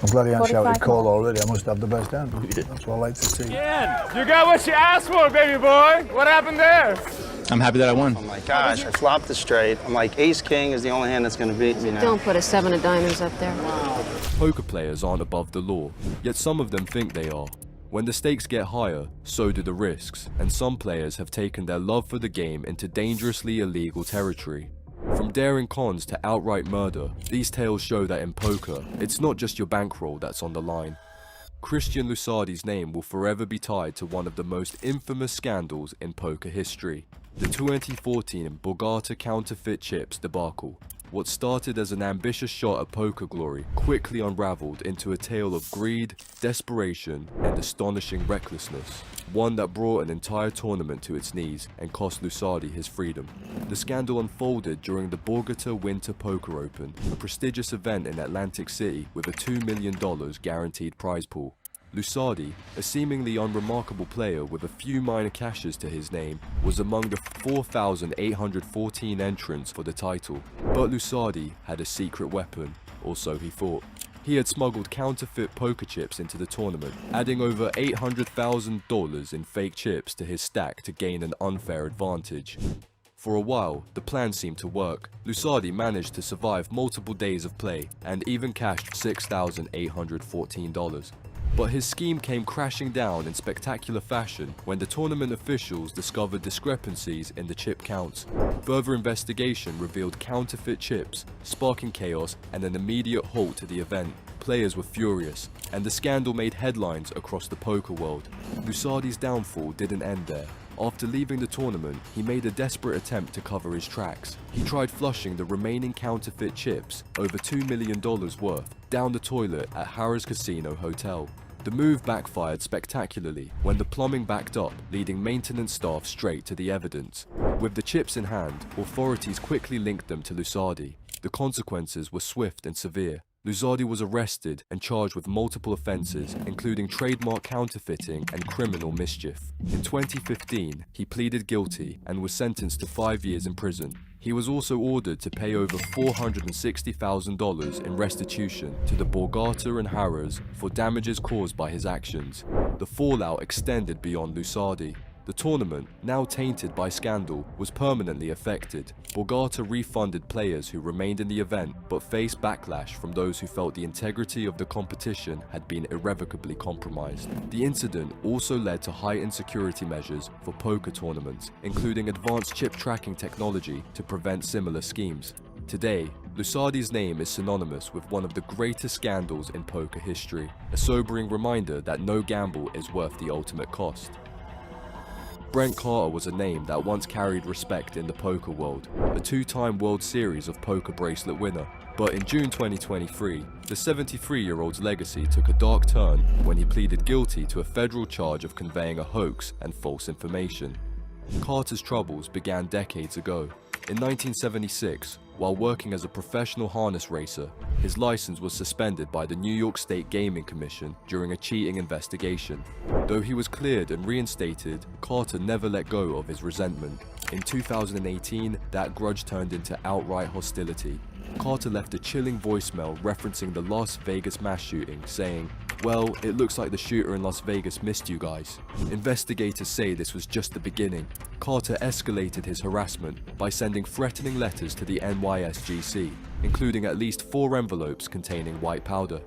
I'm glad he ain't shouted call already. I must have the best hand. That's what I like to see. Yeah, you got what you asked for, baby boy. What happened there? I'm happy that I won. Oh my gosh, I flopped the straight. I'm like, ace-king is the only hand that's going to beat me now. Don't put a 7 of diamonds up there. Poker players aren't above the law, yet some of them think they are. When the stakes get higher, so do the risks, and some players have taken their love for the game into dangerously illegal territory. From daring cons to outright murder, these tales show that in poker, it's not just your bankroll that's on the line. Cristian Lusardi's name will forever be tied to one of the most infamous scandals in poker history, the 2014 Borgata counterfeit chips debacle. What started as an ambitious shot at poker glory quickly unraveled into a tale of greed, desperation, and astonishing recklessness. One that brought an entire tournament to its knees and cost Lusardi his freedom. The scandal unfolded during the Borgata Winter Poker Open, a prestigious event in Atlantic City with a $2 million guaranteed prize pool. Lusardi, a seemingly unremarkable player with a few minor cashes to his name, was among the 4,814 entrants for the title. But Lusardi had a secret weapon, or so he thought. He had smuggled counterfeit poker chips into the tournament, adding over $800,000 in fake chips to his stack to gain an unfair advantage. For a while, the plan seemed to work. Lusardi managed to survive multiple days of play and even cashed $6,814. But his scheme came crashing down in spectacular fashion when the tournament officials discovered discrepancies in the chip counts. Further investigation revealed counterfeit chips, sparking chaos and an immediate halt to the event. Players were furious, and the scandal made headlines across the poker world. Lusardi's downfall didn't end there. After leaving the tournament, he made a desperate attempt to cover his tracks. He tried flushing the remaining counterfeit chips, over $2 million worth, down the toilet at Harrah's Casino Hotel. The move backfired spectacularly when the plumbing backed up, leading maintenance staff straight to the evidence. With the chips in hand, authorities quickly linked them to Lusardi. The consequences were swift and severe. Lusardi was arrested and charged with multiple offences, including trademark counterfeiting and criminal mischief. In 2015, he pleaded guilty and was sentenced to 5 years in prison. He was also ordered to pay over $460,000 in restitution to the Borgata and Harrah's for damages caused by his actions. The fallout extended beyond Lusardi. The tournament, now tainted by scandal, was permanently affected. Borgata refunded players who remained in the event but faced backlash from those who felt the integrity of the competition had been irrevocably compromised. The incident also led to heightened security measures for poker tournaments, including advanced chip tracking technology to prevent similar schemes. Today, Lusardi's name is synonymous with one of the greatest scandals in poker history, a sobering reminder that no gamble is worth the ultimate cost. Brent Carter was a name that once carried respect in the poker world, a two-time World Series of Poker bracelet winner. But in June 2023, the 73-year-old's legacy took a dark turn when he pleaded guilty to a federal charge of conveying a hoax and false information. Carter's troubles began decades ago. In 1976, while working as a professional harness racer, his license was suspended by the New York State Gaming Commission during a cheating investigation. Though he was cleared and reinstated, Carter never let go of his resentment. In 2018, that grudge turned into outright hostility. Carter left a chilling voicemail referencing the Las Vegas mass shooting, saying, "Well, it looks like the shooter in Las Vegas missed you guys." Investigators say this was just the beginning. Carter escalated his harassment by sending threatening letters to the NYSGC, including at least 4 envelopes containing white powder.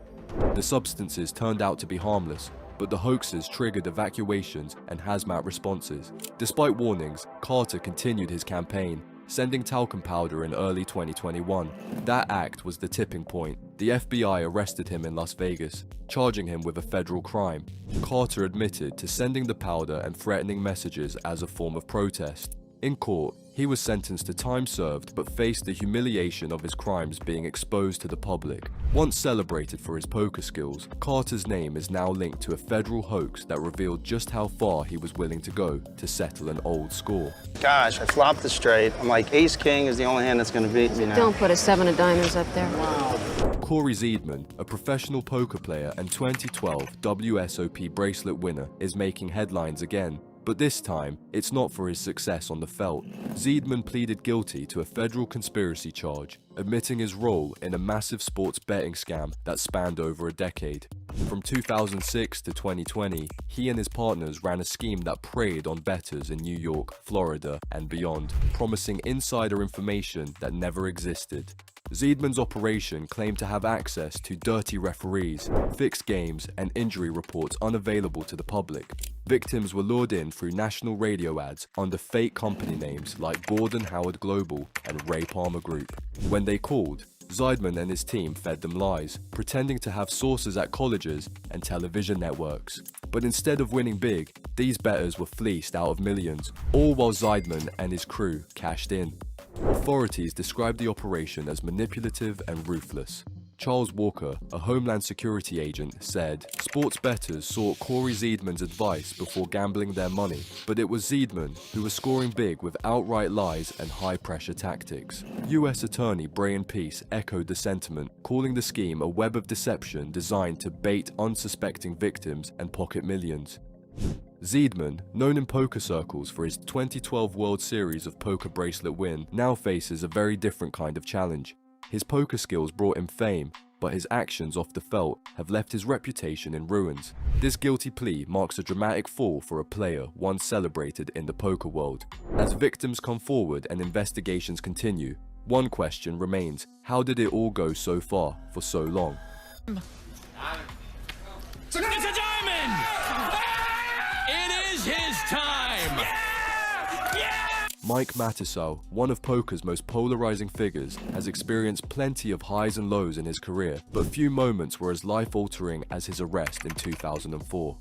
The substances turned out to be harmless, but the hoaxes triggered evacuations and hazmat responses. Despite warnings, Carter continued his campaign, sending talcum powder in early 2021. That act was the tipping point. The FBI arrested him in Las Vegas, charging him with a federal crime. Carter admitted to sending the powder and threatening messages as a form of protest. In court, he was sentenced to time served but faced the humiliation of his crimes being exposed to the public. Once celebrated for his poker skills, Carter's name is now linked to a federal hoax that revealed just how far he was willing to go to settle an old score. Gosh, I flopped the straight. I'm like, ace-king is the only hand that's going to beat me now. Don't put a 7 of diamonds up there. Cory Zeidman, a professional poker player and 2012 WSOP bracelet winner, is making headlines again. But this time, it's not for his success on the felt. Zeidman pleaded guilty to a federal conspiracy charge, admitting his role in a massive sports betting scam that spanned over a decade. From 2006 to 2020, he and his partners ran a scheme that preyed on bettors in New York, Florida, and beyond, promising insider information that never existed. Zeidman's operation claimed to have access to dirty referees, fixed games, and injury reports unavailable to the public. Victims were lured in through national radio ads under fake company names like Gordon Howard Global and Ray Palmer Group. When they called, Zeidman and his team fed them lies, pretending to have sources at colleges and television networks. But instead of winning big, these bettors were fleeced out of millions, all while Zeidman and his crew cashed in. Authorities described the operation as manipulative and ruthless. Charles Walker, a Homeland Security agent, said, "Sports bettors sought Cory Zeidman's advice before gambling their money, but it was Zeidman who was scoring big with outright lies and high-pressure tactics." US Attorney Bryan Micon echoed the sentiment, calling the scheme a web of deception designed to bait unsuspecting victims and pocket millions. Zeidman, known in poker circles for his 2012 World Series of Poker bracelet win, now faces a very different kind of challenge. His poker skills brought him fame, but his actions off the felt have left his reputation in ruins. This guilty plea marks a dramatic fall for a player once celebrated in the poker world. As victims come forward and investigations continue, one question remains: how did it all go so far for so long? It's a diamond! It is his time! Mike Matusow, one of poker's most polarizing figures, has experienced plenty of highs and lows in his career, but few moments were as life-altering as his arrest in 2004.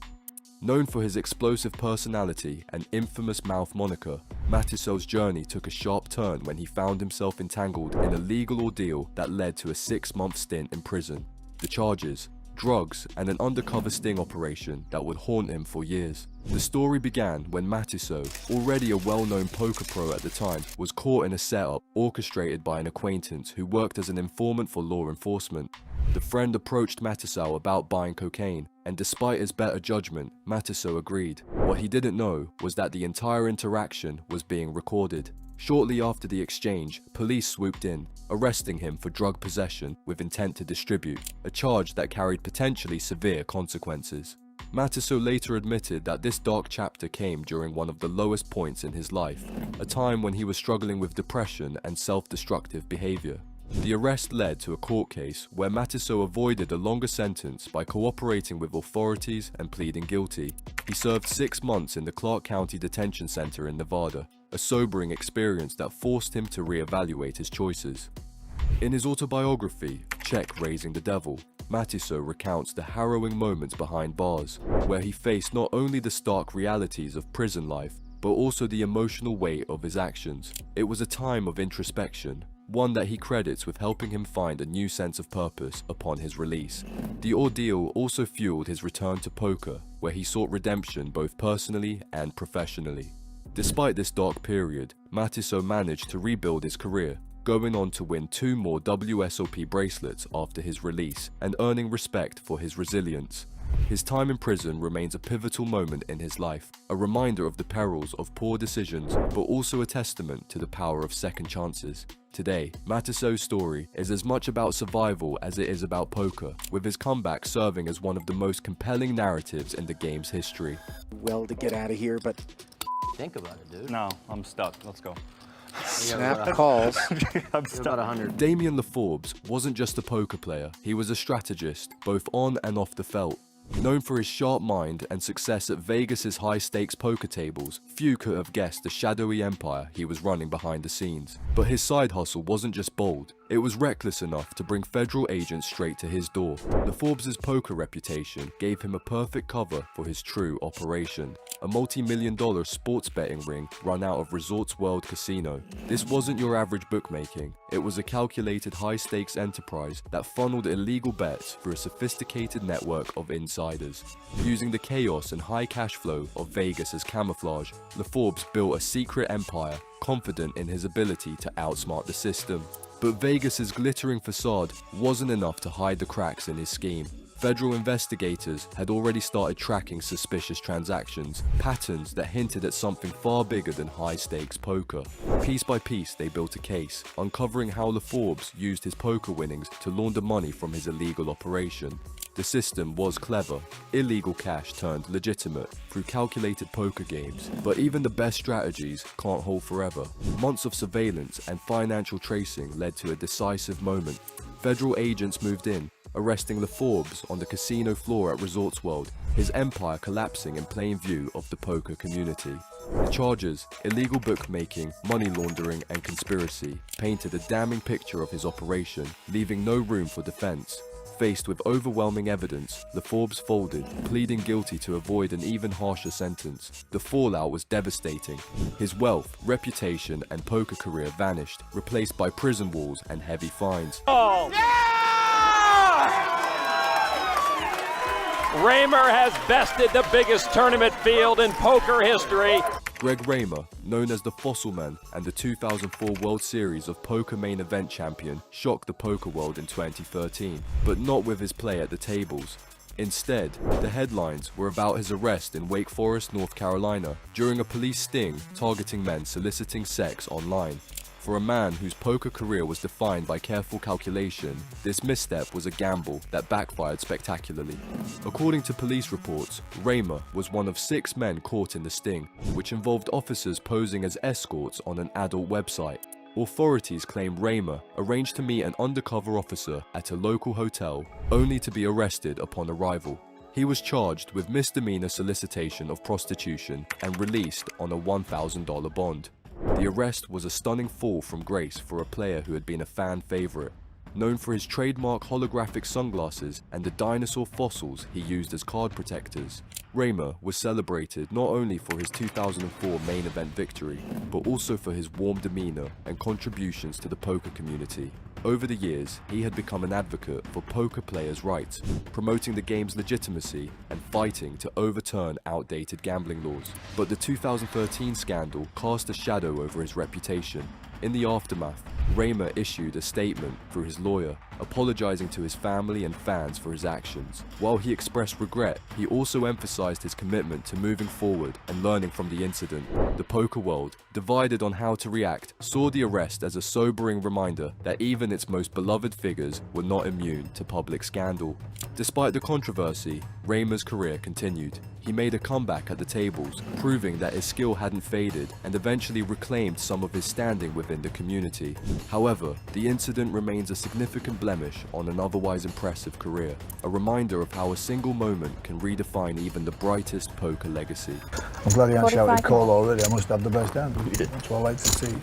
Known for his explosive personality and infamous mouth moniker, Matusow's journey took a sharp turn when he found himself entangled in a legal ordeal that led to a 6-month stint in prison. The charges: drugs, and an undercover sting operation that would haunt him for years. The story began when Matusow, already a well-known poker pro at the time, was caught in a setup orchestrated by an acquaintance who worked as an informant for law enforcement. The friend approached Matusow about buying cocaine, and despite his better judgment, Matusow agreed. What he didn't know was that the entire interaction was being recorded. Shortly after the exchange, police swooped in, arresting him for drug possession with intent to distribute, a charge that carried potentially severe consequences. Matusow later admitted that this dark chapter came during one of the lowest points in his life, a time when he was struggling with depression and self-destructive behavior. The arrest led to a court case where Matusow avoided a longer sentence by cooperating with authorities and pleading guilty. He served 6 months in the Clark County Detention Center in Nevada, a sobering experience that forced him to reevaluate his choices. In his autobiography, Check Raising the Devil, Matusow recounts the harrowing moments behind bars, where he faced not only the stark realities of prison life, but also the emotional weight of his actions. It was a time of introspection, one that he credits with helping him find a new sense of purpose upon his release. The ordeal also fueled his return to poker, where he sought redemption both personally and professionally. Despite this dark period, Matusow managed to rebuild his career, going on to win 2 more WSOP bracelets after his release and earning respect for his resilience. His time in prison remains a pivotal moment in his life, a reminder of the perils of poor decisions, but also a testament to the power of second chances. Today, Matusow's story is as much about survival as it is about poker, with his comeback serving as one of the most compelling narratives in the game's history. Well, to get out of here, but Think about it, dude. No, I'm stuck. Let's go. snap calls. I'm You're stuck. about 100. Damen Le Forbes wasn't just a poker player, he was a strategist, both on and off the felt. Known for his sharp mind and success at Vegas's high-stakes poker tables, few could have guessed the shadowy empire he was running behind the scenes. But his side hustle wasn't just bold, it was reckless enough to bring federal agents straight to his door. Le Forbes' poker reputation gave him a perfect cover for his true operation, a multi-million-dollar sports betting ring run out of Resorts World Casino. This wasn't your average bookmaking, it was a calculated high-stakes enterprise that funneled illegal bets through a sophisticated network of insiders. Using the chaos and high cash flow of Vegas as camouflage, Le Forbes built a secret empire, confident in his ability to outsmart the system. But Vegas's glittering facade wasn't enough to hide the cracks in his scheme. Federal investigators had already started tracking suspicious transactions, patterns that hinted at something far bigger than high-stakes poker. Piece by piece, they built a case, uncovering how Le Forbes used his poker winnings to launder money from his illegal operation. The system was clever. Illegal cash turned legitimate through calculated poker games. But even the best strategies can't hold forever. Months of surveillance and financial tracing led to a decisive moment. Federal agents moved in, arresting Le Forbes on the casino floor at Resorts World, his empire collapsing in plain view of the poker community. The charges, illegal bookmaking, money laundering and conspiracy, painted a damning picture of his operation, leaving no room for defense. Faced with overwhelming evidence, Le Forbes folded, pleading guilty to avoid an even harsher sentence. The fallout was devastating. His wealth, reputation, and poker career vanished, replaced by prison walls and heavy fines. Oh. Raymer has bested the biggest tournament field in poker history. Greg Raymer, known as the Fossil Man and the 2004 World Series of Poker main event champion, shocked the poker world in 2013, but not with his play at the tables. Instead, the headlines were about his arrest in Wake Forest, North Carolina, during a police sting targeting men soliciting sex online. For a man whose poker career was defined by careful calculation, this misstep was a gamble that backfired spectacularly. According to police reports, Raymer was one of 6 men caught in the sting, which involved officers posing as escorts on an adult website. Authorities claim Raymer arranged to meet an undercover officer at a local hotel, only to be arrested upon arrival. He was charged with misdemeanor solicitation of prostitution and released on a $1,000 bond. The arrest was a stunning fall from grace for a player who had been a fan favorite. Known for his trademark holographic sunglasses and the dinosaur fossils he used as card protectors, Raymer was celebrated not only for his 2004 main event victory, but also for his warm demeanor and contributions to the poker community. Over the years, he had become an advocate for poker players' rights, promoting the game's legitimacy and fighting to overturn outdated gambling laws. But the 2013 scandal cast a shadow over his reputation. In the aftermath, Raymer issued a statement through his lawyer, apologizing to his family and fans for his actions. While he expressed regret, he also emphasized his commitment to moving forward and learning from the incident. The poker world, divided on how to react, saw the arrest as a sobering reminder that even its most beloved figures were not immune to public scandal. Despite the controversy, Raymer's career continued. He made a comeback at the tables, proving that his skill hadn't faded and eventually reclaimed some of his standing within the community. However, the incident remains a significant blemish on an otherwise impressive career, a reminder of how a single moment can redefine even the brightest poker legacy. I'm glad he hasn't shouted call already. I must have the best hand. That's what I like to see.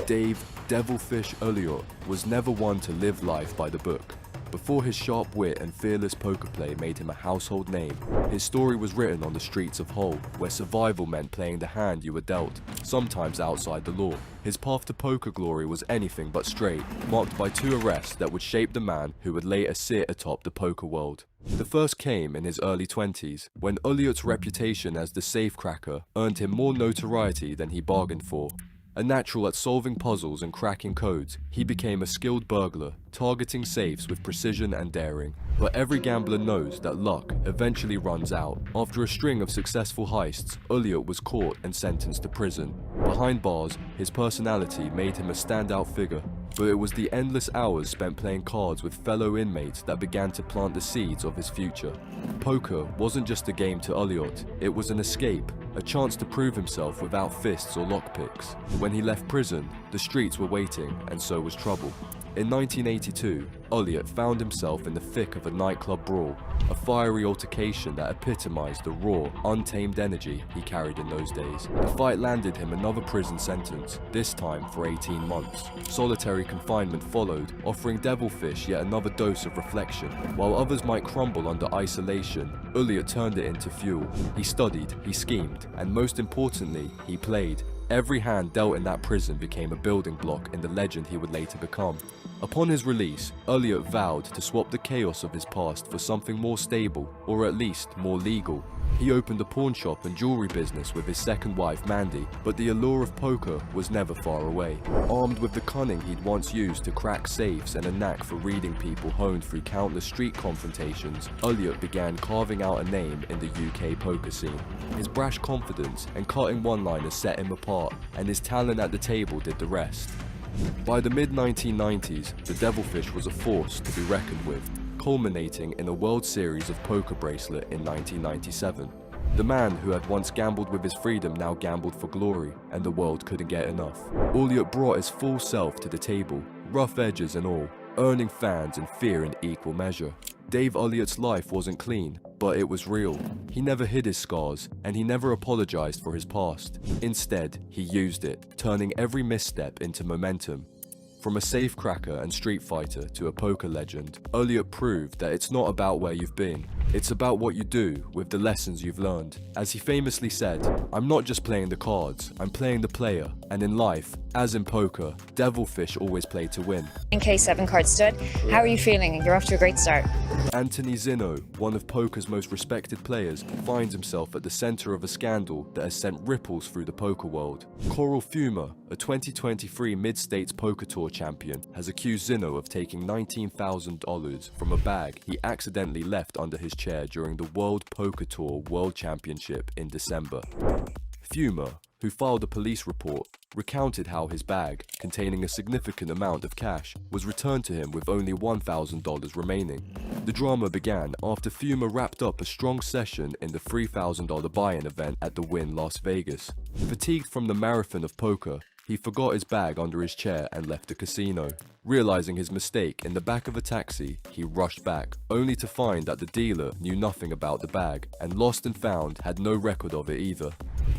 Dave Devilfish Elliott was never one to live life by the book. Before his sharp wit and fearless poker play made him a household name, his story was written on the streets of Hull, where survival meant playing the hand you were dealt, sometimes outside the law. His path to poker glory was anything but straight, marked by 2 arrests that would shape the man who would later sit atop the poker world. The first came in his early 20s, when Elliott's reputation as the safecracker earned him more notoriety than he bargained for. A natural at solving puzzles and cracking codes, he became a skilled burglar, targeting safes with precision and daring. But every gambler knows that luck eventually runs out. After a string of successful heists, Elliott was caught and sentenced to prison. Behind bars, his personality made him a standout figure, but it was the endless hours spent playing cards with fellow inmates that began to plant the seeds of his future. Poker wasn't just a game to Elliott, it was an escape, a chance to prove himself without fists or lockpicks. When he left prison, the streets were waiting, and so was trouble. In 1982, Elliott found himself in the thick of a nightclub brawl, a fiery altercation that epitomized the raw, untamed energy he carried in those days. The fight landed him another prison sentence, this time for 18 months. Solitary confinement followed, offering Devilfish yet another dose of reflection. While others might crumble under isolation, Elliott turned it into fuel. He studied, he schemed, and most importantly, he played. Every hand dealt in that prison became a building block in the legend he would later become. Upon his release, Elliot vowed to swap the chaos of his past for something more stable, or at least more legal. He opened a pawn shop and jewelry business with his second wife Mandy, but the allure of poker was never far away. Armed with the cunning he'd once used to crack safes and a knack for reading people honed through countless street confrontations, Elliot began carving out a name in the UK poker scene. His brash confidence and cutting one-liners set him apart, and his talent at the table did the rest. By the mid-1990s, the Devilfish was a force to be reckoned with, culminating in a World Series of Poker bracelet in 1997. The man who had once gambled with his freedom now gambled for glory, and the world couldn't get enough. Elliot brought his full self to the table, rough edges and all, earning fans and fear in equal measure. Dave Elliott's life wasn't clean, but it was real. He never hid his scars, and he never apologized for his past. Instead, he used it, turning every misstep into momentum. From a safecracker and street fighter to a poker legend, Elliot proved that it's not about where you've been, it's about what you do with the lessons you've learned. As he famously said, "I'm not just playing the cards, I'm playing the player." And in life, as in poker, Devilfish always played to win. In case 7 cards stood, how are you feeling? You're off to a great start. Anthony Zinno, one of poker's most respected players, finds himself at the center of a scandal that has sent ripples through the poker world. Coral Fumer, a 2023 Mid-States Poker Tour champion, has accused Zinno of taking $19,000 from a bag he accidentally left under his chair during the World Poker Tour World Championship in December. Fumer, who filed a police report, recounted how his bag, containing a significant amount of cash, was returned to him with only $1,000 remaining. The drama began after Fumer wrapped up a strong session in the $3,000 buy-in event at the Wynn Las Vegas. Fatigued from the marathon of poker, he forgot his bag under his chair and left the casino. Realizing his mistake in the back of a taxi, he rushed back, only to find that the dealer knew nothing about the bag, and Lost and Found had no record of it either.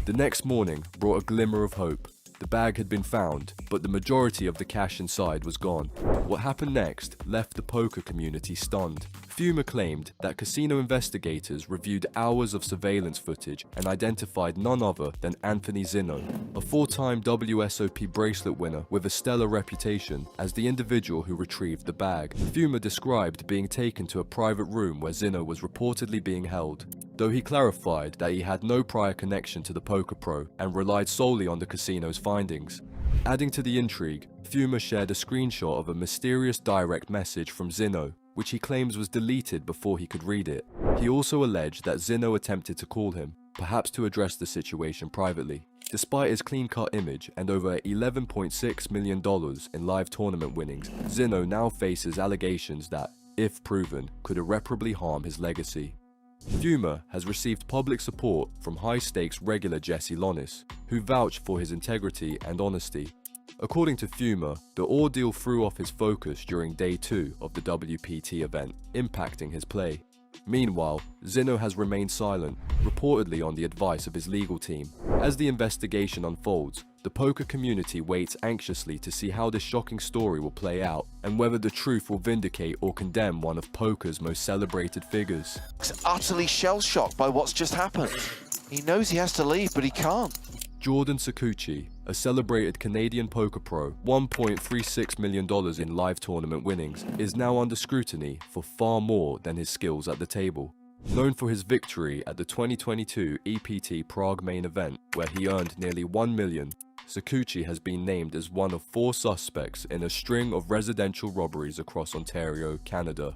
The next morning brought a glimmer of hope. The bag had been found, but the majority of the cash inside was gone. What happened next left the poker community stunned. Fumer claimed that casino investigators reviewed hours of surveillance footage and identified none other than Anthony Zinno, a 4-time WSOP bracelet winner with a stellar reputation, as the individual who retrieved the bag. Fumer described being taken to a private room where Zinno was reportedly being held, though he clarified that he had no prior connection to the poker pro and relied solely on the casino's findings. Adding to the intrigue, Fumer shared a screenshot of a mysterious direct message from Zinno, which he claims was deleted before he could read it. He also alleged that Zinno attempted to call him, perhaps to address the situation privately. Despite his clean-cut image and over $11.6 million in live tournament winnings, Zinno now faces allegations that, if proven, could irreparably harm his legacy. Fumer has received public support from high-stakes regular Jesse Lonis, who vouched for his integrity and honesty. According to Fumer, the ordeal threw off his focus during day 2 of the WPT event, impacting his play. Meanwhile, Zinno has remained silent, reportedly on the advice of his legal team. As the investigation unfolds, the poker community waits anxiously to see how this shocking story will play out and whether the truth will vindicate or condemn one of poker's most celebrated figures. He's utterly shell-shocked by what's just happened. He knows he has to leave, but he can't. Jordan Saccucci, a celebrated Canadian poker pro, $1.36 million in live tournament winnings, is now under scrutiny for far more than his skills at the table. Known for his victory at the 2022 EPT Prague main event, where he earned nearly $1 million, Saccucci has been named as one of 4 suspects in a string of residential robberies across Ontario, Canada.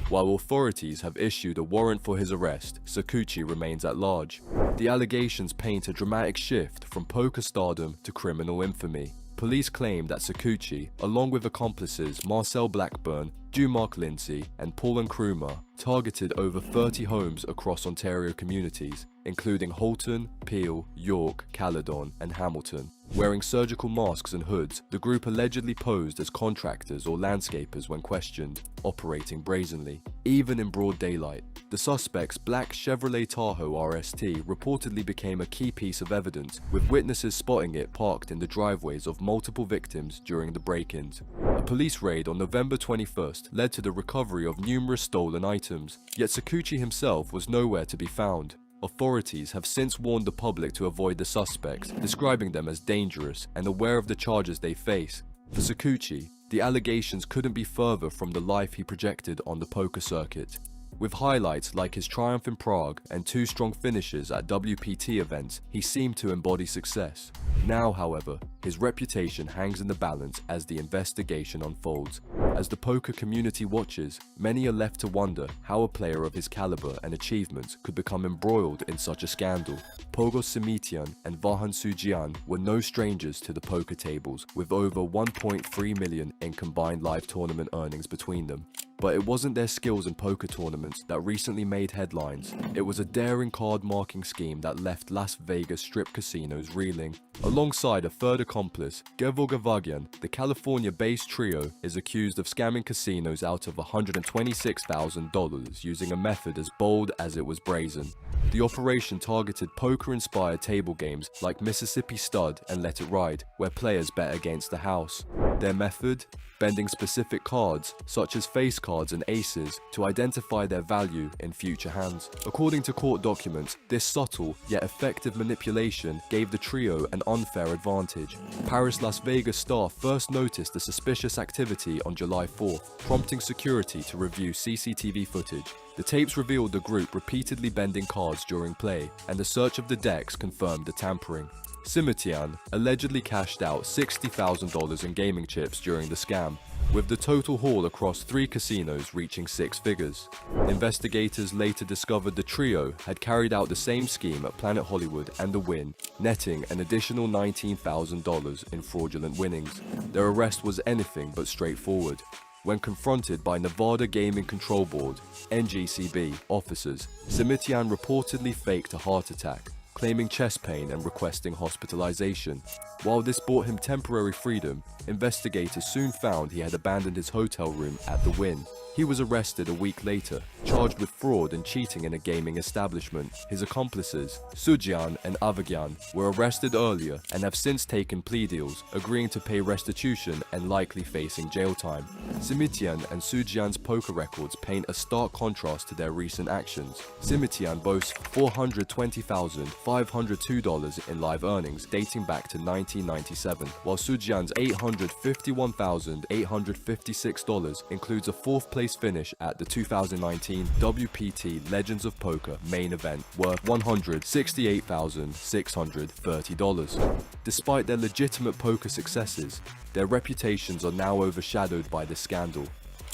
While authorities have issued a warrant for his arrest, Saccucci remains at large. The allegations paint a dramatic shift from poker stardom to criminal infamy. Police claim that Saccucci, along with accomplices Marcel Blackburn, Dumark Lindsay, and Paul Nkrumah, targeted over 30 homes across Ontario communities, including Halton, Peel, York, Caledon, and Hamilton. Wearing surgical masks and hoods, the group allegedly posed as contractors or landscapers when questioned, operating brazenly, even in broad daylight. The suspect's black Chevrolet Tahoe RST reportedly became a key piece of evidence, with witnesses spotting it parked in the driveways of multiple victims during the break-ins. A police raid on November 21st led to the recovery of numerous stolen items, yet Saccucci himself was nowhere to be found. Authorities have since warned the public to avoid the suspects, describing them as dangerous and aware of the charges they face. For Saccucci, The allegations couldn't be further from the life he projected on the poker circuit. With highlights like his triumph in Prague and 2 strong finishes at WPT events, he seemed to embody success. Now, however, his reputation hangs in the balance as the investigation unfolds. As the poker community watches, many are left to wonder how a player of his caliber and achievements could become embroiled in such a scandal. Pogos Simitian and Vahan Sujian were no strangers to the poker tables, with over 1.3 million in combined live tournament earnings between them. But it wasn't their skills in poker tournaments that recently made headlines. It was a daring card marking scheme that left Las Vegas strip casinos reeling. Alongside a third accomplice, Gevor Gavagyan, the California-based trio is accused of scamming casinos out of $126,000 using a method as bold as it was brazen. The operation targeted poker-inspired table games like Mississippi Stud and Let It Ride, where players bet against the house. Their method? Bending specific cards, such as face cards and aces, to identify their value in future hands. According to court documents, this subtle yet effective manipulation gave the trio an unfair advantage. Paris-Las Vegas staff first noticed the suspicious activity on July 4th, prompting security to review CCTV footage. The tapes revealed the group repeatedly bending cards during play, and the search of the decks confirmed the tampering. Simitian allegedly cashed out $60,000 in gaming chips during the scam, with the total haul across 3 casinos reaching 6 figures. Investigators later discovered the trio had carried out the same scheme at Planet Hollywood and The Wynn, netting an additional $19,000 in fraudulent winnings. Their arrest was anything but straightforward. When confronted by Nevada Gaming Control Board, NGCB, officers, Simitian reportedly faked a heart attack, claiming chest pain and requesting hospitalization. While this brought him temporary freedom, investigators soon found he had abandoned his hotel room at the Wynn. He was arrested a week later, charged with fraud and cheating in a gaming establishment. His accomplices, Sujian and Avagyan, were arrested earlier and have since taken plea deals, agreeing to pay restitution and likely facing jail time. Simitian and Sujian's poker records paint a stark contrast to their recent actions. Simitian boasts $420,502 in live earnings dating back to 1997, while Sujian's $851,856 includes a 4th place finish at the 2019 WPT Legends of Poker main event worth $168,630. Despite their legitimate poker successes, their reputations are now overshadowed by this scandal.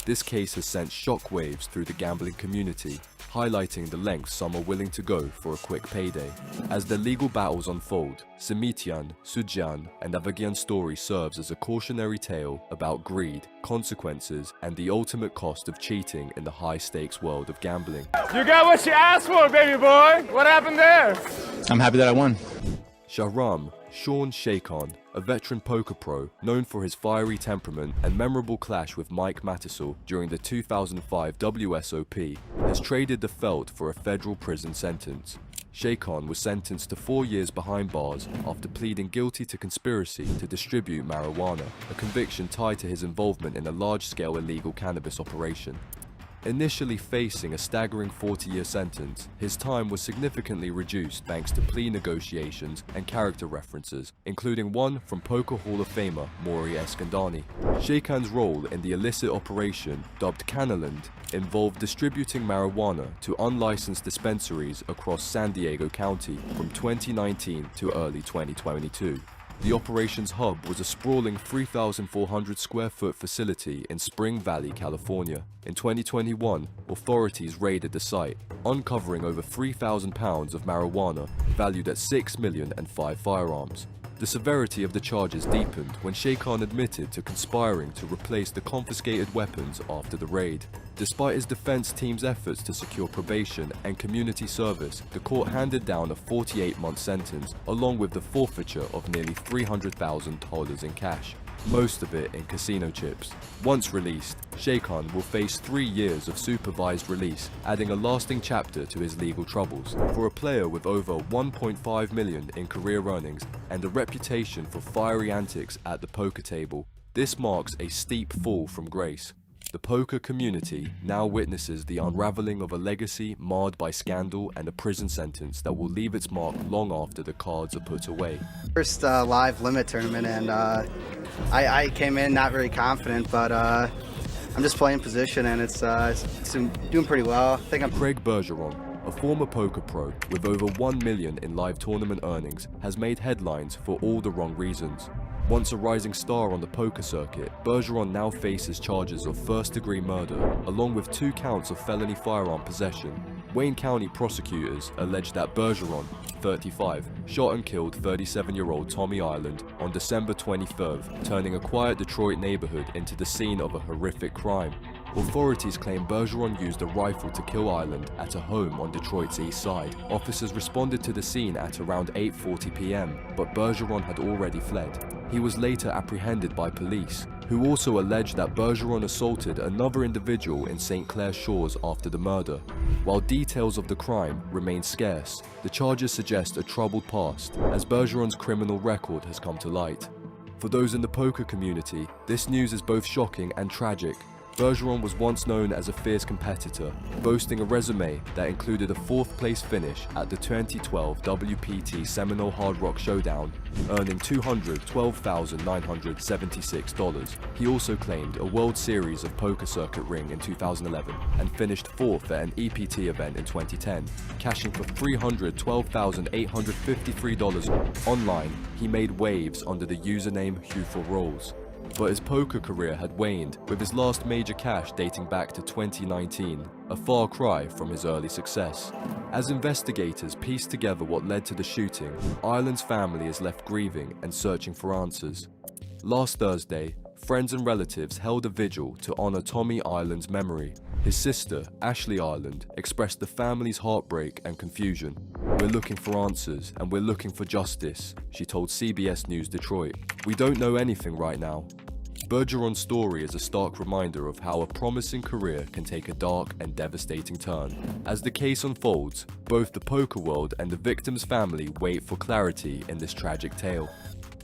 This case has sent shockwaves through the gambling community, highlighting the lengths some are willing to go for a quick payday. As their legal battles unfold, Simitian, Sujian, and Avagyan's story serves as a cautionary tale about greed, consequences, and the ultimate cost of cheating in the high-stakes world of gambling. You got what you asked for, baby boy. What happened there? I'm happy that I won. Shaham Shayan, a veteran poker pro known for his fiery temperament and memorable clash with Matusow during the 2005 WSOP, has traded the felt for a federal prison sentence. Shayan was sentenced to 4 years behind bars after pleading guilty to conspiracy to distribute marijuana, a conviction tied to his involvement in a large-scale illegal cannabis operation. Initially facing a staggering 40-year sentence, his time was significantly reduced thanks to plea negotiations and character references, including one from Poker Hall of Famer Maury Esfandiari. Shayan's role in the illicit operation, dubbed Canaland, involved distributing marijuana to unlicensed dispensaries across San Diego County from 2019 to early 2022. The operation's hub was a sprawling 3,400 square foot facility in Spring Valley, California. In 2021, authorities raided the site, uncovering over 3,000 pounds of marijuana valued at $6 million and 5 firearms. The severity of the charges deepened when Shayan admitted to conspiring to replace the confiscated weapons after the raid. Despite his defense team's efforts to secure probation and community service, the court handed down a 48-month sentence, along with the forfeiture of nearly $300,000 in cash, most of it in casino chips. Once released, Shayan will face 3 years of supervised release, adding a lasting chapter to his legal troubles. For a player with over $1.5 million in career earnings and a reputation for fiery antics at the poker table, this marks a steep fall from grace. the poker community now witnesses the unraveling of a legacy marred by scandal and a prison sentence that will leave its mark long after the cards are put away. First live limit tournament, and I came in not very confident, but I'm just playing position, and it's doing pretty well. I think I'm. Craig Bergeron, a former poker pro with over $1 million in live tournament earnings, has made headlines for all the wrong reasons. Once a rising star on the poker circuit, Bergeron now faces charges of first-degree murder, along with 2 counts of felony firearm possession. Wayne County prosecutors allege that Bergeron, 35, shot and killed 37-year-old Tommy Ireland on December 23rd, turning a quiet Detroit neighborhood into the scene of a horrific crime. Authorities claim Bergeron used a rifle to kill Ireland at a home on Detroit's east side. Officers responded to the scene at around 8:40 p.m., but Bergeron had already fled. He was later apprehended by police, who also alleged that Bergeron assaulted another individual in St. Clair Shores after the murder. While details of the crime remain scarce, the charges suggest a troubled past, as Bergeron's criminal record has come to light. For those in the poker community, this news is both shocking and tragic. Bergeron was once known as a fierce competitor, boasting a resume that included a 4th place finish at the 2012 WPT Seminole Hard Rock Showdown, earning $212,976. He also claimed a World Series of Poker Circuit ring in 2011 and finished 4th at an EPT event in 2010, cashing for $312,853. Online, he made waves under the username Hugh for Rolls. But his poker career had waned, with his last major cash dating back to 2019, a far cry from his early success. As investigators piece together what led to the shooting, Ireland's family is left grieving and searching for answers. Last Thursday, friends and relatives held a vigil to honor Tommy Ireland's memory. His sister, Ashley Ireland, expressed the family's heartbreak and confusion. "We're looking for answers, and we're looking for justice," she told CBS News Detroit. "We don't know anything right now." Bergeron's story is a stark reminder of how a promising career can take a dark and devastating turn. As the case unfolds, both the poker world and the victim's family wait for clarity in this tragic tale.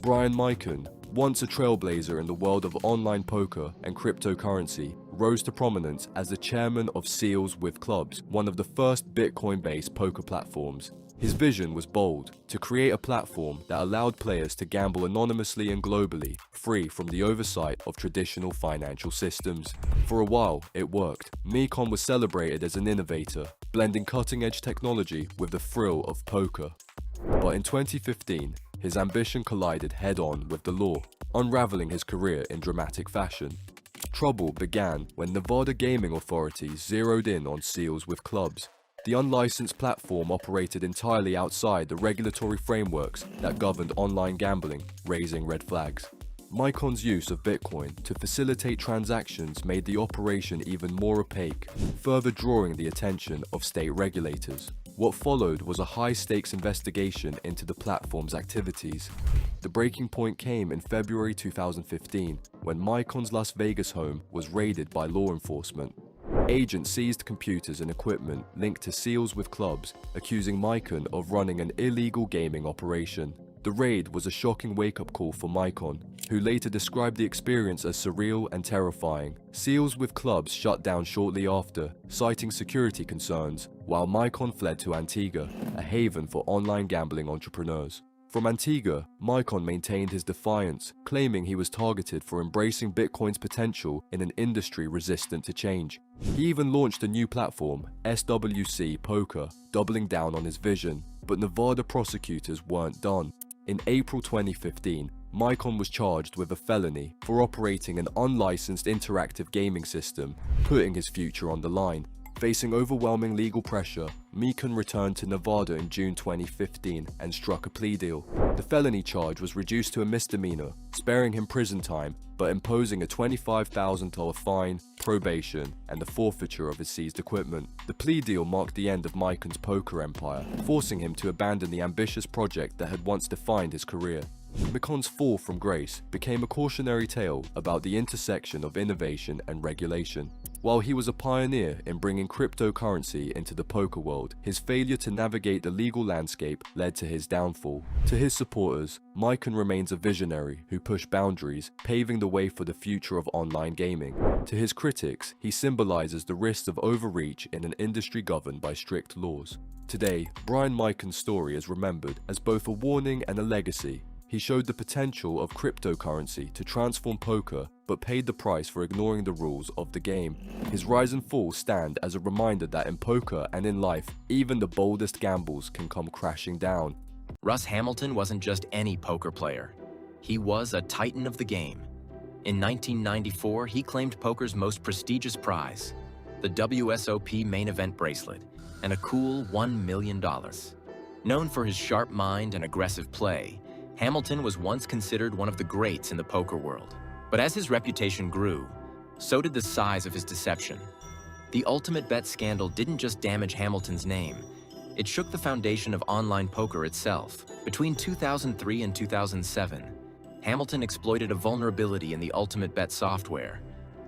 Bryan Micon, once a trailblazer in the world of online poker and cryptocurrency, rose to prominence as the chairman of Seals with Clubs, one of the first Bitcoin-based poker platforms. His vision was bold, to create a platform that allowed players to gamble anonymously and globally, free from the oversight of traditional financial systems. For a while, it worked. Micon was celebrated as an innovator, blending cutting-edge technology with the thrill of poker. But in 2015, his ambition collided head-on with the law, unraveling his career in dramatic fashion. Trouble began when Nevada gaming authorities zeroed in on Seals with Clubs. The unlicensed platform operated entirely outside the regulatory frameworks that governed online gambling, raising red flags. Micon's use of Bitcoin to facilitate transactions made the operation even more opaque, further drawing the attention of state regulators. What followed was a high-stakes investigation into the platform's activities. The breaking point came in February 2015, when Micon's Las Vegas home was raided by law enforcement. Agents seized computers and equipment linked to Seals with Clubs, accusing Micon of running an illegal gaming operation. The raid was a shocking wake-up call for Micon, who later described the experience as surreal and terrifying. Seals with Clubs shut down shortly after, citing security concerns, while Micon fled to Antigua, a haven for online gambling entrepreneurs. From Antigua, Micon maintained his defiance, claiming he was targeted for embracing Bitcoin's potential in an industry resistant to change. He even launched a new platform, SWC Poker, doubling down on his vision, but Nevada prosecutors weren't done. In April 2015, Micon was charged with a felony for operating an unlicensed interactive gaming system, putting his future on the line. Facing overwhelming legal pressure, Micon returned to Nevada in June 2015 and struck a plea deal. The felony charge was reduced to a misdemeanor, sparing him prison time, but imposing a $25,000 fine, probation, and the forfeiture of his seized equipment. The plea deal marked the end of Micon's poker empire, forcing him to abandon the ambitious project that had once defined his career. Micon's fall from grace became a cautionary tale about the intersection of innovation and regulation. While he was a pioneer in bringing cryptocurrency into the poker world, his failure to navigate the legal landscape led to his downfall. To his supporters, Micon remains a visionary who pushed boundaries, paving the way for the future of online gaming. To his critics, he symbolizes the risks of overreach in an industry governed by strict laws. Today, Bryan Micon's story is remembered as both a warning and a legacy. He showed the potential of cryptocurrency to transform poker, but paid the price for ignoring the rules of the game. His rise and fall stand as a reminder that in poker and in life, even the boldest gambles can come crashing down. Russ Hamilton wasn't just any poker player. He was a titan of the game. In 1994, he claimed poker's most prestigious prize, the WSOP main event bracelet, and a cool $1 million. Known for his sharp mind and aggressive play, Hamilton was once considered one of the greats in the poker world. But as his reputation grew, so did the size of his deception. The Ultimate Bet scandal didn't just damage Hamilton's name, it shook the foundation of online poker itself. Between 2003 and 2007, Hamilton exploited a vulnerability in the Ultimate Bet software,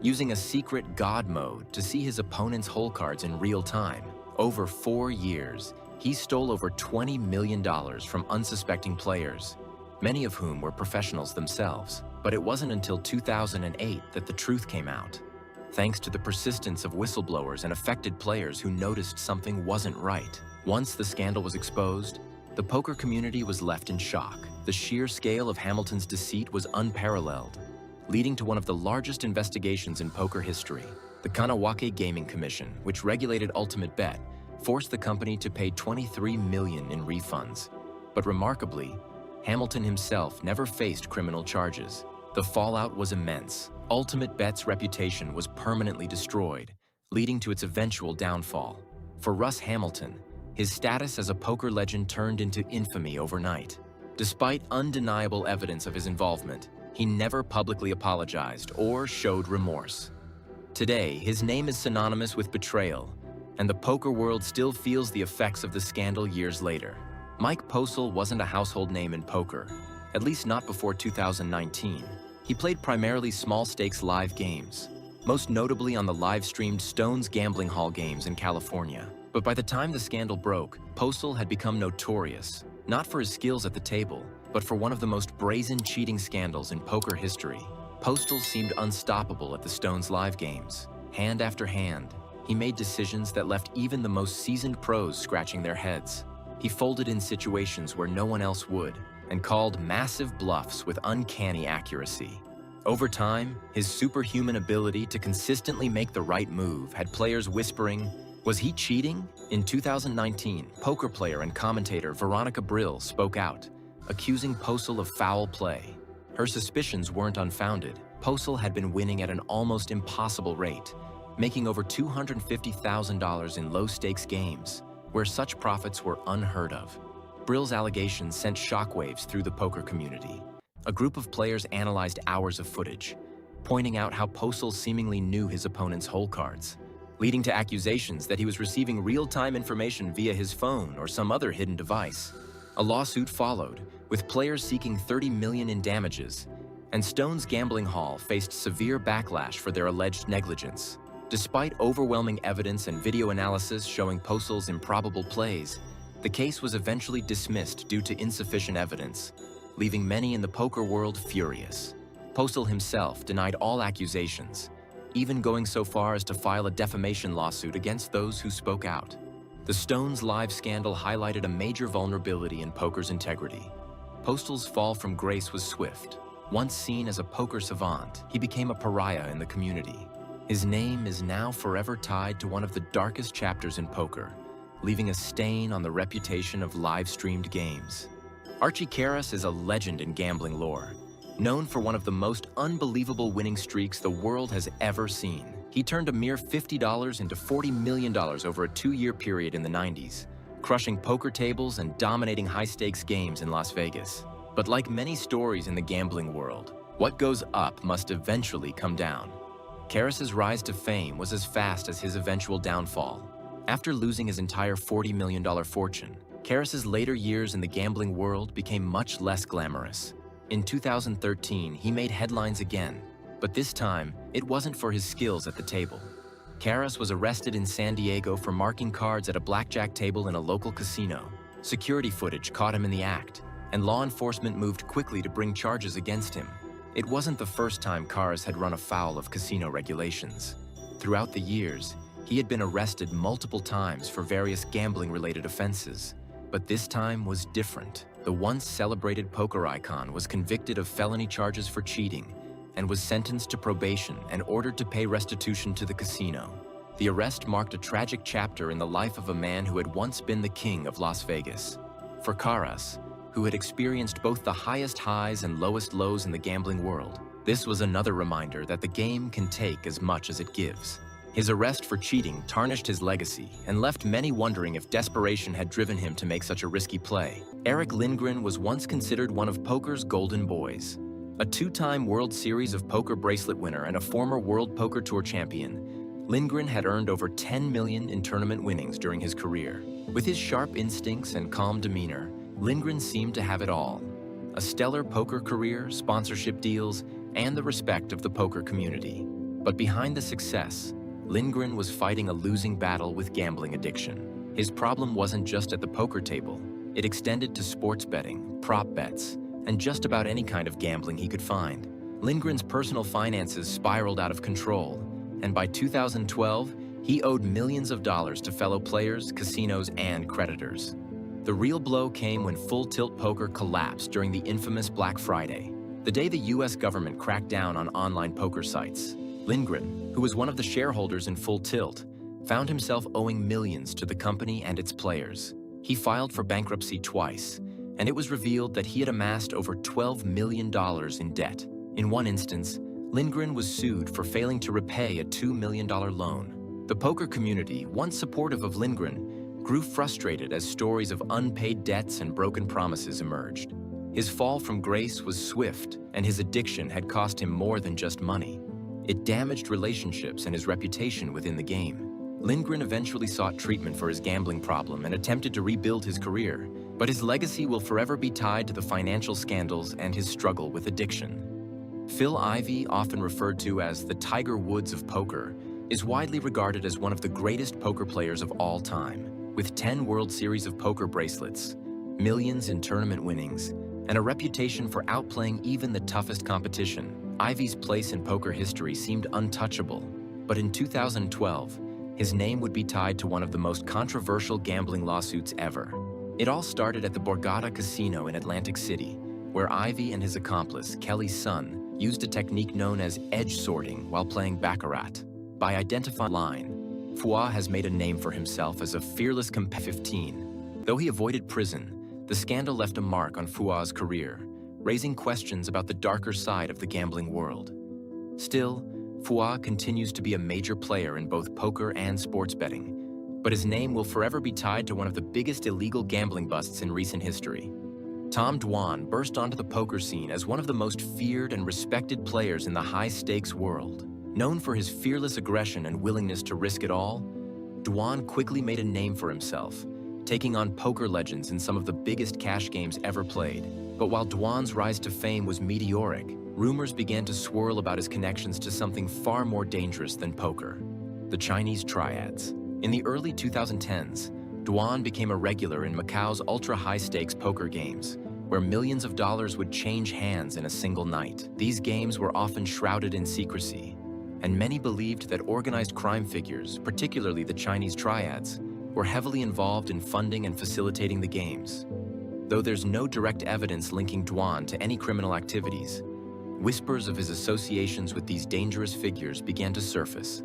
using a secret God mode to see his opponent's hole cards in real time. Over 4 years, he stole over $20 million from unsuspecting players, many of whom were professionals themselves. But it wasn't until 2008 that the truth came out, thanks to the persistence of whistleblowers and affected players who noticed something wasn't right. Once the scandal was exposed, the poker community was left in shock. The sheer scale of Hamilton's deceit was unparalleled, leading to one of the largest investigations in poker history. The Kanawake Gaming Commission, which regulated Ultimate Bet, forced the company to pay $23 million in refunds. But remarkably, Hamilton himself never faced criminal charges. The fallout was immense. Ultimate Bet's reputation was permanently destroyed, leading to its eventual downfall. For Russ Hamilton, his status as a poker legend turned into infamy overnight. Despite undeniable evidence of his involvement, he never publicly apologized or showed remorse. Today, his name is synonymous with betrayal, and the poker world still feels the effects of the scandal years later. Mike Postel wasn't a household name in poker, at least not before 2019. He played primarily small-stakes live games, most notably on the live-streamed Stones Gambling Hall games in California. But by the time the scandal broke, Postel had become notorious, not for his skills at the table, but for one of the most brazen cheating scandals in poker history. Postel seemed unstoppable at the Stones live games. Hand after hand, he made decisions that left even the most seasoned pros scratching their heads. He folded in situations where no one else would, and called massive bluffs with uncanny accuracy. Over time, his superhuman ability to consistently make the right move had players whispering, "Was he cheating?" In 2019, poker player and commentator Veronica Brill spoke out, accusing Postel of foul play. Her suspicions weren't unfounded. Postel had been winning at an almost impossible rate, making over $250,000 in low-stakes games, where such profits were unheard of. Brill's allegations sent shockwaves through the poker community. A group of players analyzed hours of footage, pointing out how Postel seemingly knew his opponent's hole cards, leading to accusations that he was receiving real-time information via his phone or some other hidden device. A lawsuit followed, with players seeking $30 million in damages, and Stones Gambling Hall faced severe backlash for their alleged negligence. Despite overwhelming evidence and video analysis showing Postel's improbable plays, the case was eventually dismissed due to insufficient evidence, leaving many in the poker world furious. Postel himself denied all accusations, even going so far as to file a defamation lawsuit against those who spoke out. The Stones live scandal highlighted a major vulnerability in poker's integrity. Postel's fall from grace was swift. Once seen as a poker savant, he became a pariah in the community. His name is now forever tied to one of the darkest chapters in poker, leaving a stain on the reputation of live-streamed games. Archie Karas is a legend in gambling lore, known for one of the most unbelievable winning streaks the world has ever seen. He turned a mere $50 into $40 million over a 2-year period in the 90s, crushing poker tables and dominating high-stakes games in Las Vegas. But like many stories in the gambling world, what goes up must eventually come down. Karas's rise to fame was as fast as his eventual downfall. After losing his entire $40 million fortune, Karas's later years in the gambling world became much less glamorous. In 2013, he made headlines again, but this time, it wasn't for his skills at the table. Karas was arrested in San Diego for marking cards at a blackjack table in a local casino. Security footage caught him in the act, and law enforcement moved quickly to bring charges against him. It wasn't the first time Karas had run afoul of casino regulations. Throughout the years, he had been arrested multiple times for various gambling-related offenses. But this time was different. The once celebrated poker icon was convicted of felony charges for cheating and was sentenced to probation and ordered to pay restitution to the casino. The arrest marked a tragic chapter in the life of a man who had once been the king of Las Vegas. For Karas, who had experienced both the highest highs and lowest lows in the gambling world, this was another reminder that the game can take as much as it gives. His arrest for cheating tarnished his legacy and left many wondering if desperation had driven him to make such a risky play. Erick Lindgren was once considered one of poker's golden boys. A two-time World Series of Poker bracelet winner and a former World Poker Tour champion, Lindgren had earned over 10 million in tournament winnings during his career. With his sharp instincts and calm demeanor, Lindgren seemed to have it all. A stellar poker career, sponsorship deals, and the respect of the poker community. But behind the success, Lindgren was fighting a losing battle with gambling addiction. His problem wasn't just at the poker table. It extended to sports betting, prop bets, and just about any kind of gambling he could find. Lindgren's personal finances spiraled out of control, and by 2012, he owed millions of dollars to fellow players, casinos, and creditors. The real blow came when Full Tilt Poker collapsed during the infamous Black Friday, the day the US government cracked down on online poker sites. Lindgren, who was one of the shareholders in Full Tilt, found himself owing millions to the company and its players. He filed for bankruptcy twice, and it was revealed that he had amassed over $12 million in debt. In one instance, Lindgren was sued for failing to repay a $2 million loan. The poker community, once supportive of Lindgren, grew frustrated as stories of unpaid debts and broken promises emerged. His fall from grace was swift, and his addiction had cost him more than just money. It damaged relationships and his reputation within the game. Lindgren eventually sought treatment for his gambling problem and attempted to rebuild his career, but his legacy will forever be tied to the financial scandals and his struggle with addiction. Phil Ivey, often referred to as the Tiger Woods of poker, is widely regarded as one of the greatest poker players of all time. With 10 World Series of Poker bracelets, millions in tournament winnings, and a reputation for outplaying even the toughest competition, Ivey's place in poker history seemed untouchable. But in 2012, his name would be tied to one of the most controversial gambling lawsuits ever. It all started at the Borgata casino in Atlantic City, where Ivey and his accomplice, Kelly's son, used a technique known as edge sorting while playing Baccarat. By identifying line, Fouad has made a name for himself as a fearless competitor. 15. Though he avoided prison, the scandal left a mark on Fouad's career, raising questions about the darker side of the gambling world. Still, Fouad continues to be a major player in both poker and sports betting, but his name will forever be tied to one of the biggest illegal gambling busts in recent history. Tom Dwan burst onto the poker scene as one of the most feared and respected players in the high-stakes world. Known for his fearless aggression and willingness to risk it all, Dwan quickly made a name for himself, taking on poker legends in some of the biggest cash games ever played. But while Dwan's rise to fame was meteoric, rumors began to swirl about his connections to something far more dangerous than poker: the Chinese Triads. In the early 2010s, Dwan became a regular in Macau's ultra-high-stakes poker games, where millions of dollars would change hands in a single night. These games were often shrouded in secrecy, and many believed that organized crime figures, particularly the Chinese Triads, were heavily involved in funding and facilitating the games. Though there's no direct evidence linking Dwan to any criminal activities, whispers of his associations with these dangerous figures began to surface,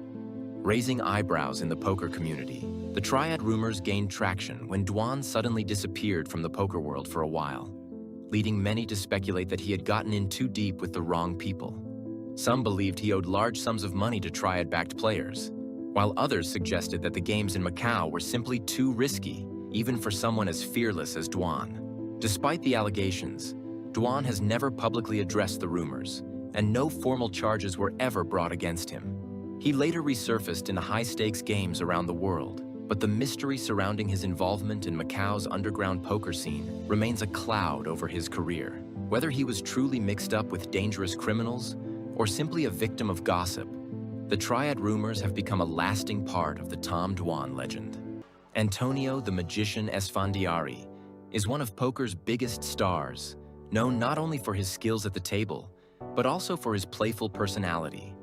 raising eyebrows in the poker community. The Triad rumors gained traction when Dwan suddenly disappeared from the poker world for a while, leading many to speculate that he had gotten in too deep with the wrong people. Some believed he owed large sums of money to Triad-backed players, while others suggested that the games in Macau were simply too risky, even for someone as fearless as Dwan. Despite the allegations, Dwan has never publicly addressed the rumors, and no formal charges were ever brought against him. He later resurfaced in high-stakes games around the world, but the mystery surrounding his involvement in Macau's underground poker scene remains a cloud over his career. Whether he was truly mixed up with dangerous criminals or simply a victim of gossip, The Triad rumors have become a lasting part of the Tom Dwan legend. Antonio the Magician Esfandiari is one of poker's biggest stars, known not only for his skills at the table, but also for his playful personality.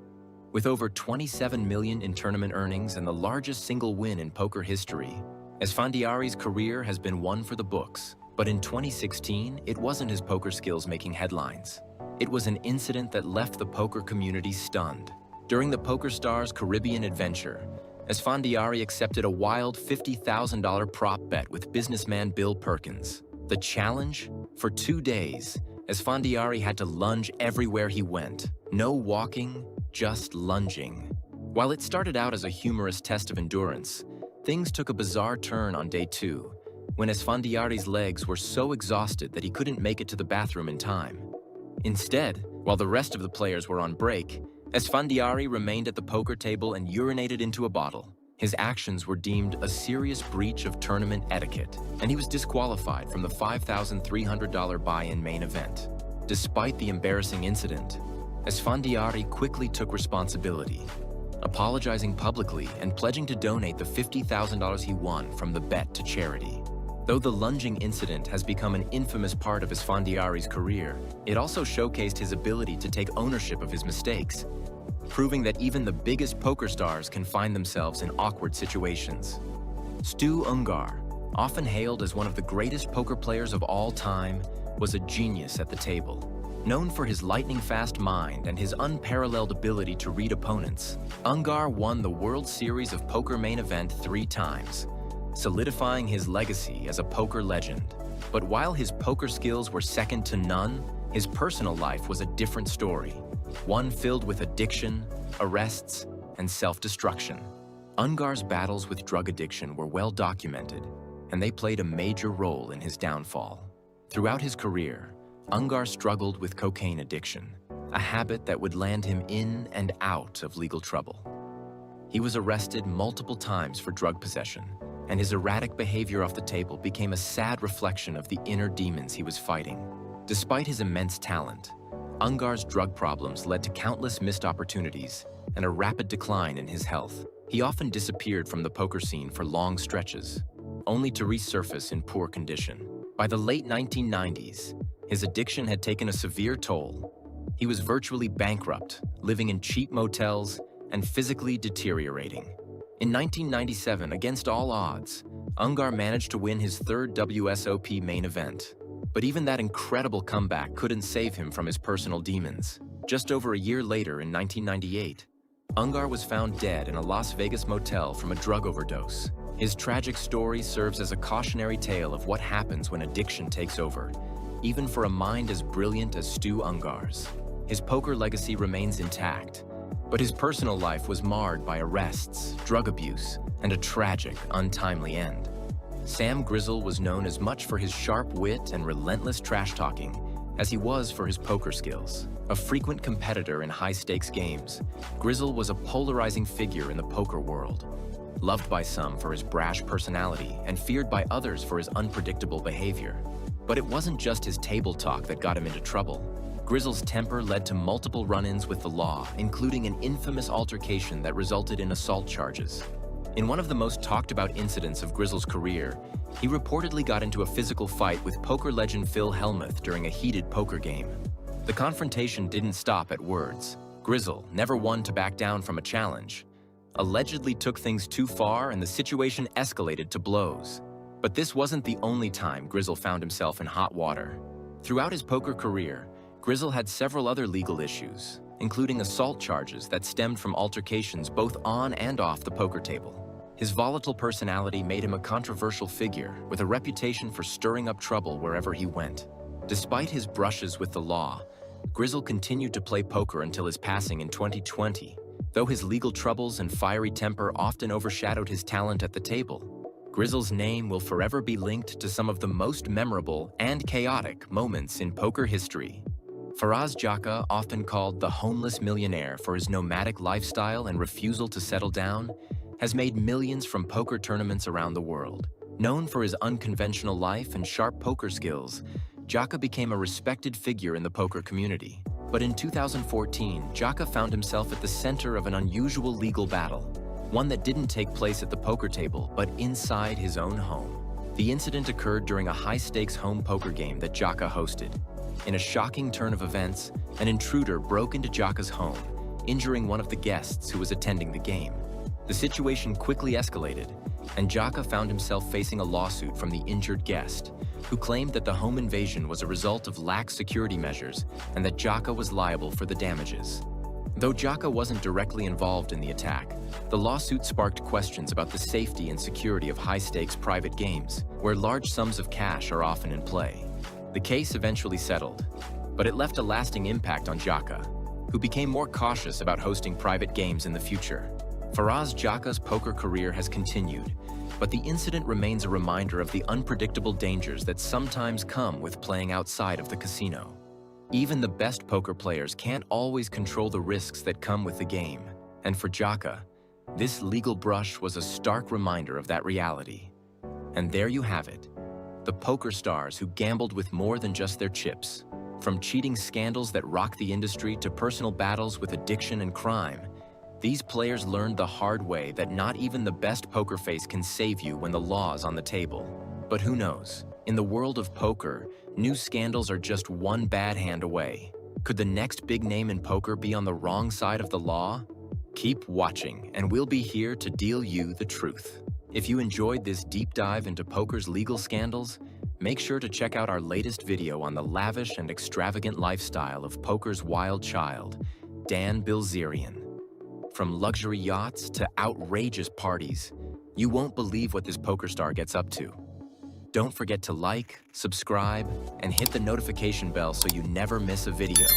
With over 27 million in tournament earnings and the largest single win in poker history, Esfandiari's career has been one for the books. But in 2016, it wasn't his poker skills making headlines. It was an incident that left the poker community stunned. During the PokerStars Caribbean adventure, Esfandiari accepted a wild $50,000 prop bet with businessman Bill Perkins. The challenge? For 2 days, Esfandiari had to lunge everywhere he went. No walking, just lunging. While it started out as a humorous test of endurance, things took a bizarre turn on day 2, when Esfandiari's legs were so exhausted that he couldn't make it to the bathroom in time. Instead, while the rest of the players were on break, Esfandiari remained at the poker table and urinated into a bottle. His actions were deemed a serious breach of tournament etiquette, and he was disqualified from the $5,300 buy-in main event. Despite the embarrassing incident, Esfandiari quickly took responsibility, apologizing publicly and pledging to donate the $50,000 he won from the bet to charity. Though the lunging incident has become an infamous part of Esfandiari's career, it also showcased his ability to take ownership of his mistakes, proving that even the biggest poker stars can find themselves in awkward situations. Stu Ungar, often hailed as one of the greatest poker players of all time, was a genius at the table. Known for his lightning-fast mind and his unparalleled ability to read opponents, Ungar won the World Series of Poker main event 3 times, solidifying his legacy as a poker legend. But while his poker skills were second to none, his personal life was a different story, one filled with addiction, arrests, and self-destruction. Ungar's battles with drug addiction were well documented, and they played a major role in his downfall. Throughout his career, Ungar struggled with cocaine addiction, a habit that would land him in and out of legal trouble. He was arrested multiple times for drug possession, and his erratic behavior off the table became a sad reflection of the inner demons he was fighting. Despite his immense talent, Ungar's drug problems led to countless missed opportunities and a rapid decline in his health. He often disappeared from the poker scene for long stretches, only to resurface in poor condition. By the late 1990s, his addiction had taken a severe toll. He was virtually bankrupt, living in cheap motels and physically deteriorating. In 1997, against all odds, Ungar managed to win his 3rd WSOP main event. But even that incredible comeback couldn't save him from his personal demons. Just over a year later, in 1998, Ungar was found dead in a Las Vegas motel from a drug overdose. His tragic story serves as a cautionary tale of what happens when addiction takes over, even for a mind as brilliant as Stu Ungar's. His poker legacy remains intact, but his personal life was marred by arrests, drug abuse, and a tragic, untimely end. Sam Grizzle was known as much for his sharp wit and relentless trash-talking as he was for his poker skills. A frequent competitor in high-stakes games, Grizzle was a polarizing figure in the poker world, loved by some for his brash personality and feared by others for his unpredictable behavior. But it wasn't just his table talk that got him into trouble. Grizzle's temper led to multiple run-ins with the law, including an infamous altercation that resulted in assault charges. In one of the most talked-about incidents of Grizzle's career, he reportedly got into a physical fight with poker legend Phil Hellmuth during a heated poker game. The confrontation didn't stop at words. Grizzle, never one to back down from a challenge, allegedly took things too far and the situation escalated to blows. But this wasn't the only time Grizzle found himself in hot water. Throughout his poker career, Grizzle had several other legal issues, including assault charges that stemmed from altercations both on and off the poker table. His volatile personality made him a controversial figure with a reputation for stirring up trouble wherever he went. Despite his brushes with the law, Grizzle continued to play poker until his passing in 2020, though his legal troubles and fiery temper often overshadowed his talent at the table. Grizzle's name will forever be linked to some of the most memorable and chaotic moments in poker history. Faraz Jaka, often called the homeless millionaire for his nomadic lifestyle and refusal to settle down, has made millions from poker tournaments around the world. Known for his unconventional life and sharp poker skills, Jaka became a respected figure in the poker community. But in 2014, Jaka found himself at the center of an unusual legal battle, one that didn't take place at the poker table, but inside his own home. The incident occurred during a high-stakes home poker game that Jaka hosted. In a shocking turn of events, an intruder broke into Jaka's home, injuring one of the guests who was attending the game. The situation quickly escalated, and Jaka found himself facing a lawsuit from the injured guest, who claimed that the home invasion was a result of lax security measures and that Jaka was liable for the damages. Though Jaka wasn't directly involved in the attack, the lawsuit sparked questions about the safety and security of high-stakes private games, where large sums of cash are often in play. The case eventually settled, but it left a lasting impact on Jaka, who became more cautious about hosting private games in the future. Faraz Jaka's poker career has continued, but the incident remains a reminder of the unpredictable dangers that sometimes come with playing outside of the casino. Even the best poker players can't always control the risks that come with the game, and for Jaka, this legal brush was a stark reminder of that reality. And there you have it, the poker stars who gambled with more than just their chips. From cheating scandals that rocked the industry to personal battles with addiction and crime, these players learned the hard way that not even the best poker face can save you when the law's on the table. But who knows? In the world of poker, new scandals are just one bad hand away. Could the next big name in poker be on the wrong side of the law? Keep watching, and we'll be here to deal you the truth. If you enjoyed this deep dive into poker's legal scandals, make sure to check out our latest video on the lavish and extravagant lifestyle of poker's wild child, Dan Bilzerian. From luxury yachts to outrageous parties, you won't believe what this poker star gets up to. Don't forget to like, subscribe, and hit the notification bell so you never miss a video.